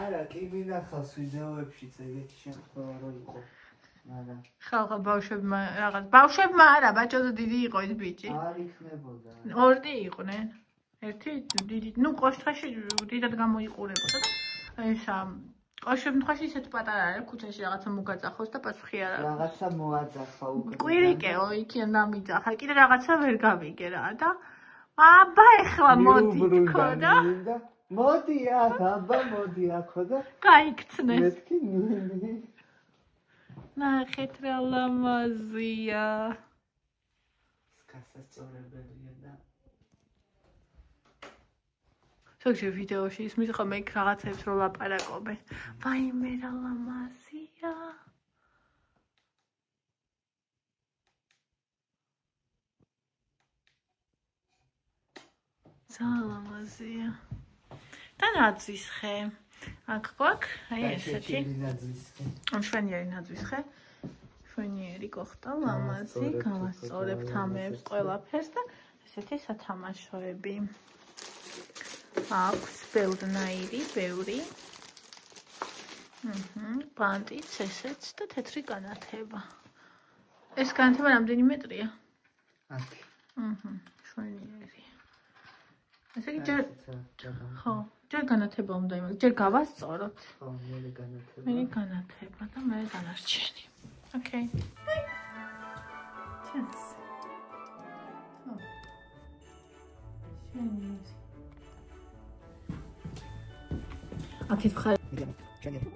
არა, კი მინახავს ვიდეოებშიც ეგეთი შემთხვევა რო იყო. მაგრამ ხალხა ბავშვებმა რაღაც ბავშვებმა არა, ბაჭოზე დიდი იყო ეს ბიჭი. არ იქნებოდა. ორი იყვნენ. ერთი დიდი, ნუ ყოშთაში დიდად გამოიყურებოდა და ესა ყოშ შემთხვევაში ისეთ პატარა არა, ქუჩაში რაღაცა მოგაწახოს და პასუხი არა. რაღაცა მოაძახა უკვე. კვირიკეო იქიდან დამიძახა, კიდე რაღაცა ვერ გავიგე რა და აბა ეხლა მოდი თქო და მოდი აბა მოდი აქო და გაიქცნეს. მეთქი ნინი. ნახეთ რა ლამაზია. გასასწორებელია და ზოგჯერ ვიდეოში ისმის ხოლმე იქ რაღაცებს რო ლაპარაკობენ. ვაიმე რა ლამაზია. ზალამაზია. და ნაძვის ხე. აქ გვაქვს, აი ესეთი. მშვენიერი ნაძვის ხე. მშვენიერი გოხდა, ლამაზი, გავასწორებთ ამებს ყველაფერს და ესეთი სათამაშოები. აქვს ბევრნაირი, ბევრი. ბანტიც ესეც და თეთრი განათება. ეს განათება რამდენი მეტრია? 10. მშვენიერი. ესე იგი ჯერ განათება უნდა იმას, ჯერ გავასწოროთ. ხო, მე განათება. მე განათება და მე დანარჩენი. ოკეი. ჩანს. ხო. შენიერი. აქეთ ხარ. შენიერი.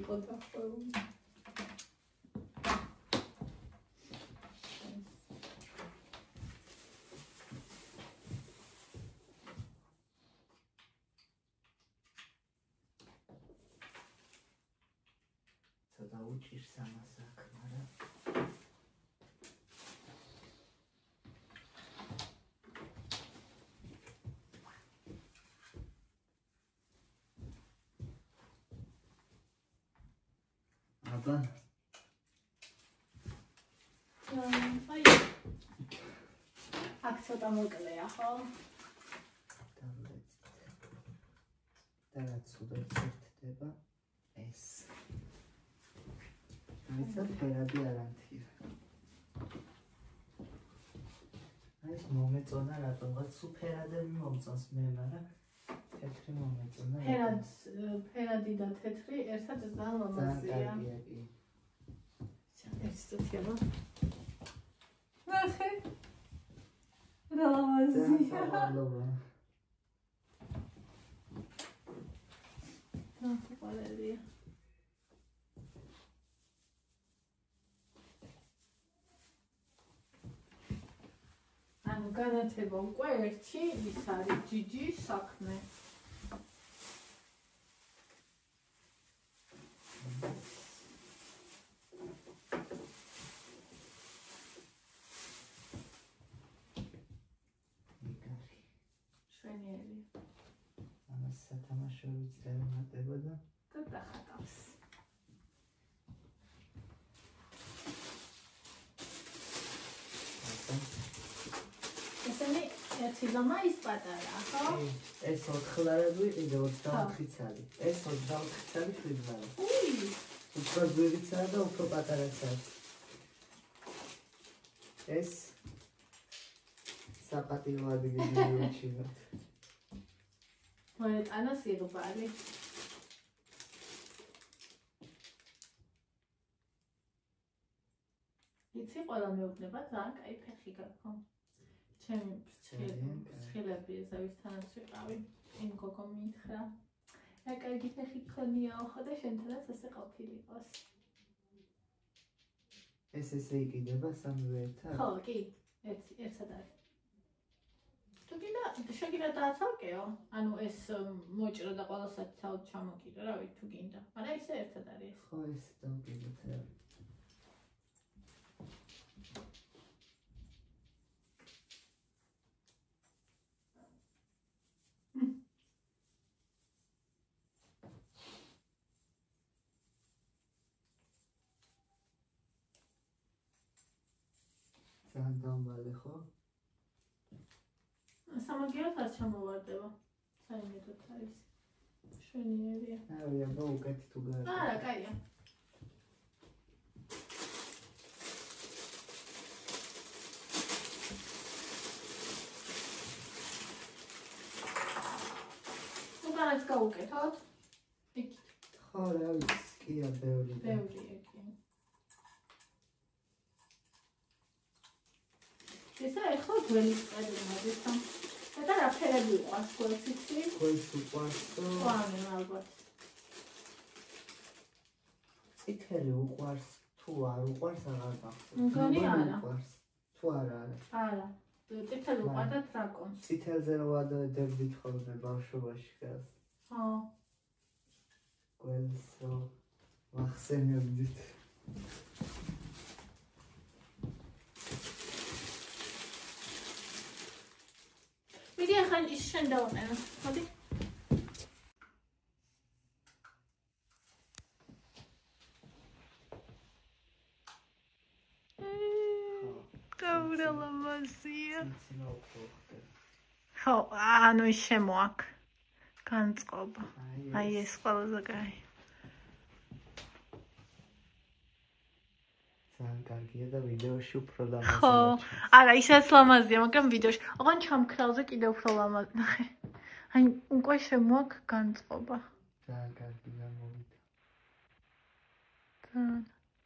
იყო დახვეული. ცოტა უჭირს ამას აქ, მაგრამ აბა. აი. აქ ცოტა მოკლეა, ხო? და რაც უდრეთ ერთდება ეს. ვიცით ფერადი არანთია. ეს მომეწონა რატომღაც სუფერადები მომწონს მე, მაგრამ თეთრი მომეწონა. ფერადი და თეთრი ერთად ძალიან ლამაზია. ეს ცოტა. ნახე. ლამაზია. ნახე. ანუ განათება უკვე ერთი ის არის ჯიჯის საქმე. შვენიერი. ამას სათამაშო ვიცრები მატებოდა და დახატავს. ესენი ერთი ლამა ის პატარა, ხო? ეს 4 ლარები კიდე 24 ცალი. ეს 24 ცალი შვიდლარი. უფრო ძვირიცაა და უფრო პატარაცაა. ეს საპატიო ადგილი უჩინოთ. მოეტანა სიღბალი. იცი ყველა მეუბნება ძალიან კაი ფეხი გაქვს. ჩემი ფრთხილები ზავისთანაც ვიყავი. იმ გოგო მითხრა. რა კარგი ფეხი გქონიაო ხო და შენთანაც ასე ყოფილიყოს. ეს ესე იყიდება სამივე ერთად? ხო, კი. ერთად არის. თუ შეგიძლია დააცალკეო, ანუ ეს მოჭრა და ყველასაც ცალ ჩამოკიდო, რავი, თუ გინდა. მაგრამ ისე ერთად არის. ხო, ეს დავკიდოთ რა. ძალიან დამალე ხო? სამაგიეროდ არ ჩამოვარდება. საიმედოდ არის. შვენიერია. აი, აბა უკეთ თუ გააკეთე. არა, კაია. უკანაც გაუკეთოთ. იქით. ხო, რა ვიცი, კია ბევრი. ბევრია კი. ესა ეხლა გველის ყედმოდის. და რა ფერები უყვარს გველსიცი? გველს უყვარს. ვანე ალბათ. წითელი უყვარს, თუ არ უყვარს აღარ გახსოვს. მგონი არა. თუ არა. არა. წითელი უყვარდა დრაკონს. წითელზე რა ვადადებდით ხოლმე ბავშვობაში გას. ხო. გველს ვახსენებდით. მიდი ახლა ის შენ დავაყენო. მოდი. და ლამაზია. ხო, ანუ ის შემოაქ. განწყობა. აი ეს ყველაზე კაი. ძალიან კარგია და ვიდეოში უფრო ლამაზია. ხო, არა, ისაც ლამაზია, მაგრამ ვიდეოში. ოღონდ ჩამქრალზე კიდევ უფრო ლამაზ. ნახე. აი, უკვე შემოაქ განწყობა. ძალიან კარგი გამოვიდა.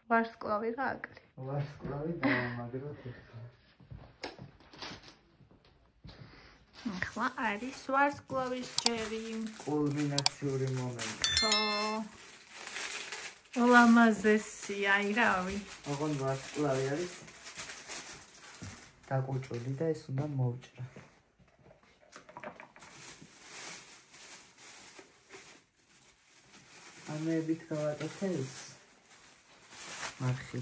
ვარსკვლავი რა აკრი. ვარსკვლავი დავამაგროთ ახლა. ახლა არის ვარსკვლავის ჯერი. კულმინაციური მომენტი. ხო. ლამაზესი, აი რავი. ოღონდ ვარსკვლავი არის დაკუჭული და ეს უნდა მოვჭრა. ამებით გავაკეთე ის. მარხი.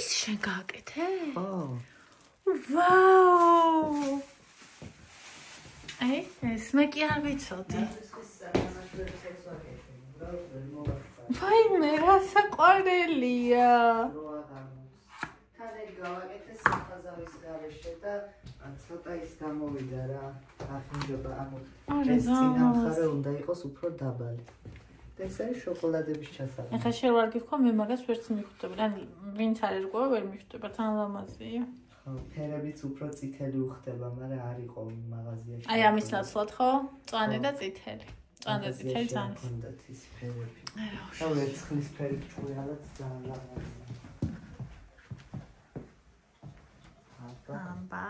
ის შენ გააკეთე? ხო. ვაუ! ეს მე კი არ ვიცოდი. ეს საკანაკლებს ექსვაკეთე. რა ვერ მოვახსა. ვაიმე, რა საყვარელია. თან ეგ გავაკეთე საფაზავის გარეშე და ცოტა ის გამოვიდა რა. ახინჯება ამო. ეს წინამხარე უნდა იყოს უფრო დაბალი. და ეს არის შოკოლადების ჩასავალი. ეხლა შენ ვარ გიქვა მე მაგას ვერც მიხვდები. ან ვინც არ ერგვა ვერ მიხვდება, თან ლამაზია. ხო, ფერებიც უფრო წითელი უხდება, მაგრამ არ იყო მაღაზიაში. აი ამის ნაცვლად ხო? მწვანე და წითელი. მწვანე და წითელი ძალიან. ჰქონდათ ის ფერები. და ვერცხლის ფერი ჭუიალაც ძალიან ლამაზია. ამბა.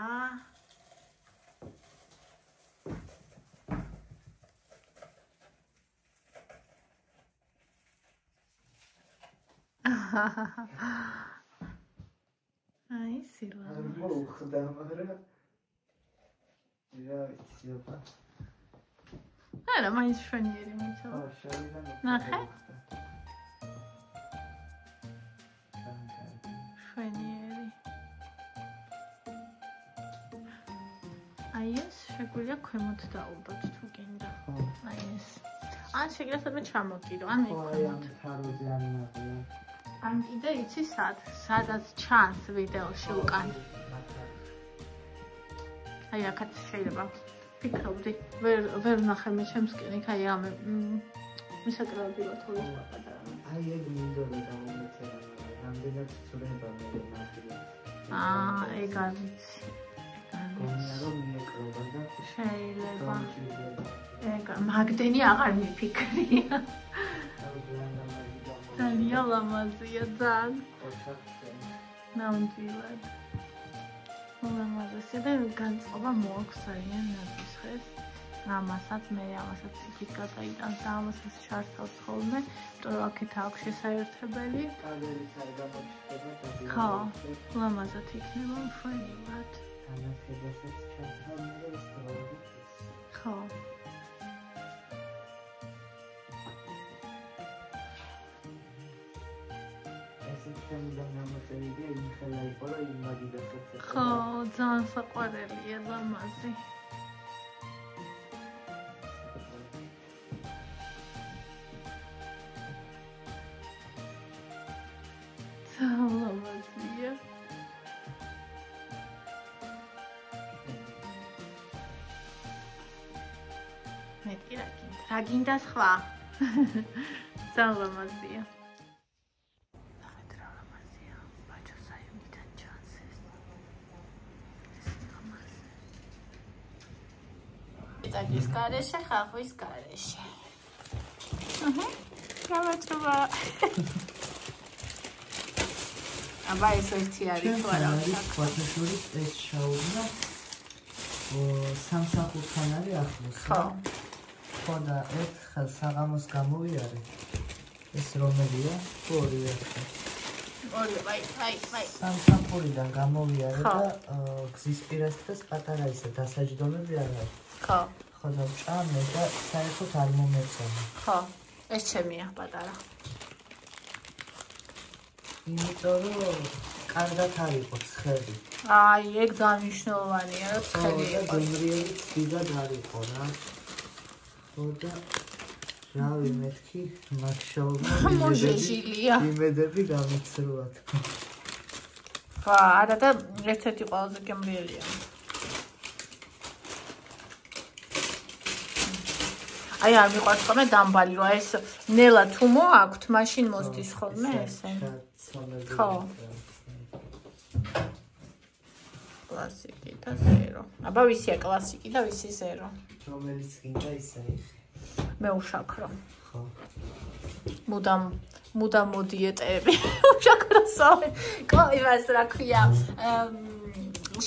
აი სილა. მოუხდა, მაგრამ რა ვიცი აბა. არა, მაინც შვენიერი მიცა. ხო, შევიდა. ნახე. შვენიერი. აი ეს შეგვიძლია ქვემოთ დაუბროთ თუ გინდა. აი ეს. ან შეგიძლიათ მე ჩამოკიდო, ან იქნებოდ. თაროზე არ ნახია. ან კიდე იცი სადაც ჩანს ვიდეოში უკან. აი აქაც შეიძლება ფიქრობდი, ვერ ნახე მე ჩემს კინიკ აი ამ მისაკრავებილა თოლის პატარა. აი ეგ მინდოდა გამომეწერა, რამდენად ცურება მე ნახე. ეგ არ ვიცი. გონია რომ მიეკრობა და შეიძლება. ეგ მაგდენი აღარ მიფიქრია. ძალიან ლამაზია ძალიან. ნამდვილად. ლამაზია და განწყობა მოაქვს ძალიან ნაძისხეს. ამასაც იქით გადაიტანს და ამასაც ჩართავს ხოლმე, იმიტომ რომ აქეთ აქვს შესაერთებელი. კადერიც არ გამოჩნდება. ხო, ლამაზად იქნება მშვენივრად. განათებასაც ჩართავს და ეს დროებით. ხო. სისტემიდან გამოწერილია იმ ხელა იყო და იმ მაგიდასაც. ხო, ძალიან საყვარელია ლამაზი. ძალიან ლამაზია. მეტი რა გინდა სხვა? ძალიან ლამაზია. ტაგის გარეშე, ხახვის გარეშე. გამარჯობა. აბა ეს ერთი არის თუ არა? ფოტოშურის ეს შაურმა სამსახურთან არის ახლოს. ხო. ხო და ერთხელ საღამოს გამოვიარე. ეს რომელია? ორივე. აი. სამსახურიდან გამოვიარე და გზის პირას დღეს პატარა ისე დასაჯდომები არ არის. ხო. ხო და ჭამე და საერთოდ არ მომეწონა. ხო. ეს ჩემია პატარა. იმიტომ რომ კარგად არ იყო ცხელი. აი, ეგ ძალიან მნიშვნელოვანია, რომ ცხელი იყო. და გემრიელი ცივად არ იყო რა. ხო და რავი მეთქი მაგ შოუმო იმედები გამიცრუა თქო. ხო, არა და ერთ-ერთი ყველაზე გემრიელია. აი არ მიყვარს ხოლმე დამბალი, რომ ეს ნელა თუ მოაქვთ, მაშინ მოსდის ხოლმე ესე. ხო. კლასიკი და ზერო. აბა ვისია კლასიკი და ვისი ზერო? რომელიც გინდა ისე. მე უშაქრო. ხო. მუდამ მოდიეტები. უშაქროსავე. იმას რა ქვია?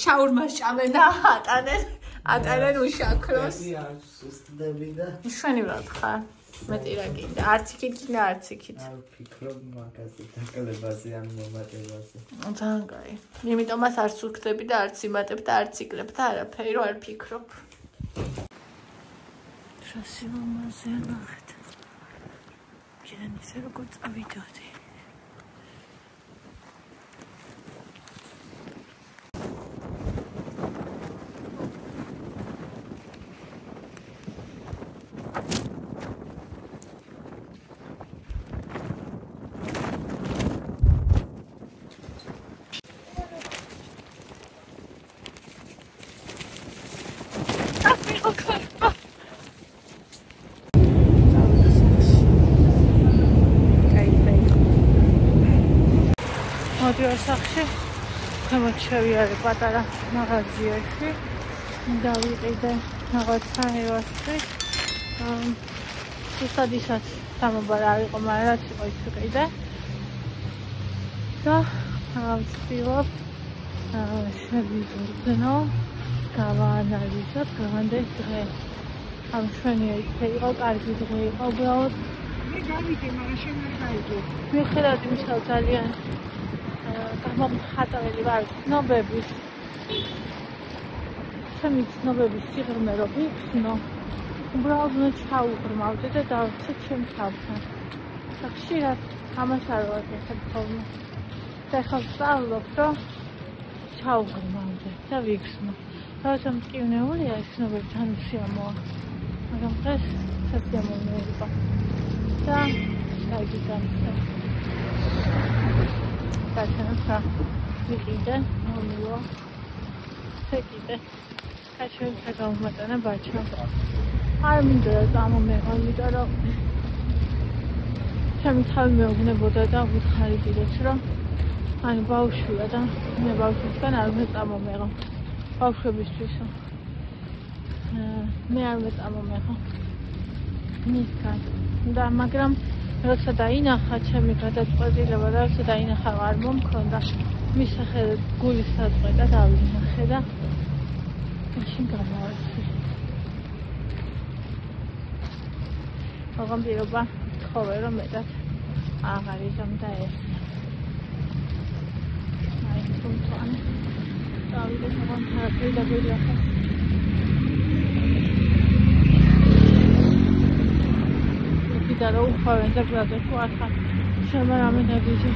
შაურმას ჭამენ და ატანენ უშაქროს. კი არ სუსტდები და შვენივრად ხარ. მეტი რა გინდა? არც იქით გინდა, არც იქით. არ ვფიქრობ მაგაზე, დაკლებაზე ან მომატებაზე. ძალიან კაი. იმიტომაც არც ვუხდები და არც იმატებ და არც იკლებ და არაფერი რო არ ფიქრობ. შასილომაზე ნახეთ. კიდენ ისე როგორ წავიდოდი. მოდიარ სახში. ქვემოთ შევიარე პატარა მაღაზიაში. დავიყიდე რაღაცა ევასწრით. ზუსტად ისაც სამობარ არ იყო, მაგრამ რაც იყო ის ვიყიდე. და ვცდილობ შევიძინო, გავაანალიზოთ დღევანდელ დღე. ამ შვენიერი იყო, კარგი დღე იყო, უბრალოდ მე გავიგე, მაგრამ შენ არ გავიგე. მიუხედავად იმისა, ძალიან გამომხატაველი ვარ ცნობების. ჩემი ცნობების სიღრმე რო ვიხსნო, უბრალოდ უნდა ჩაუღრმავდე და დავცე ჩემ თავთან. და ხშირად ამას არ ვაკეთებ ხოლმე. და ახლა ვსწავლობ, რომ ჩაუღრმავდე და ვიხსნო. როცა მტკივნეულია ეს ცნობები თან უსიამოა. მაგრამ დღეს სასიამოვნო იყო. და კარგი გამოსცა. და ჩანახა ვიყიდე, მომილო. ვიყიდე. კაჩვენ საგამომატანა ბაჩა. არ მინდა წამომეღო, იმიტომ რომ ჩემი თავი მეუბნებოდა და ვუთხარი დიდეთ, რომ ანუ ბავშვია და მე ბავშვისგან არ უნდა წამომეღო. ბავშვებისთვისო. მე არ უნდა წამომეღო. მისგან. და მაგრამ როცა დაინახა ჩემი გადაწყვეტილება და როცა დაინახა არ მომქონდა მის სახელად გულის საწყვეტა დავინახე და მაშინ გამოვარდე. მაგრამ პირობა თხოვე რომ მეტად აღარ იზამდა ეს. აი თუმცა დავიდე მაგრამ თარგმნი და გვიახა. და რო უხავენ და გრადე თუ ახლა შემო რამე დაგიჯე.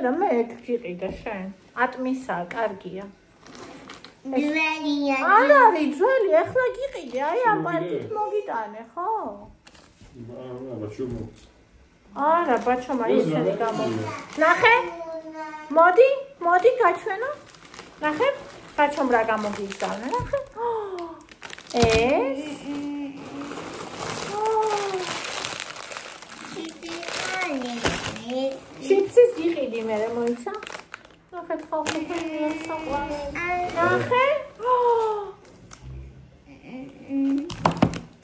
და მე გიყიდა შენ. ატმისაა, კარგია. ძველია. არ არის ძველი, ახლა გიყიდე, აი ამ პარტით მოგიტანე, ხო? არა, ბაჩომა ისეთი გამო. ნახე? მოდი, გაჩვენო. ნახე? ბაჩომ რა გამოგიზავნა, ნახე? ეს? ჩიპსის გიყიდი მე მოიცა? ნახე ხალხი საყვარელი. ნახე?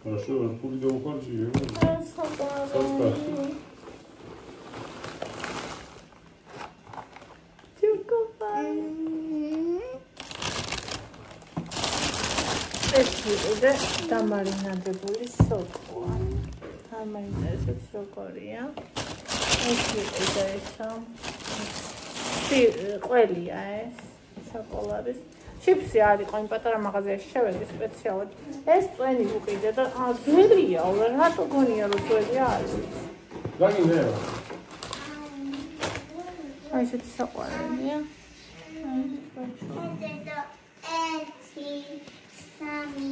Хорошо, пусть да уходи. საყვარელი. ეს იყო დამარინადებული სოკოა. დამარინადებული სოკორია. ეს იყო ესა. ყველია ეს შოკოლადის. ჩიპსი არ იყო იმ პატარა მაღაზიაში შევედი სპეციალურად. ეს წვენი უყიდე და ძველია, რატო გონია რომ ძველი არის? Დაგინე. აი ესეთი საყვარელია. აი ეს ბაჩო. ეს 1 2 3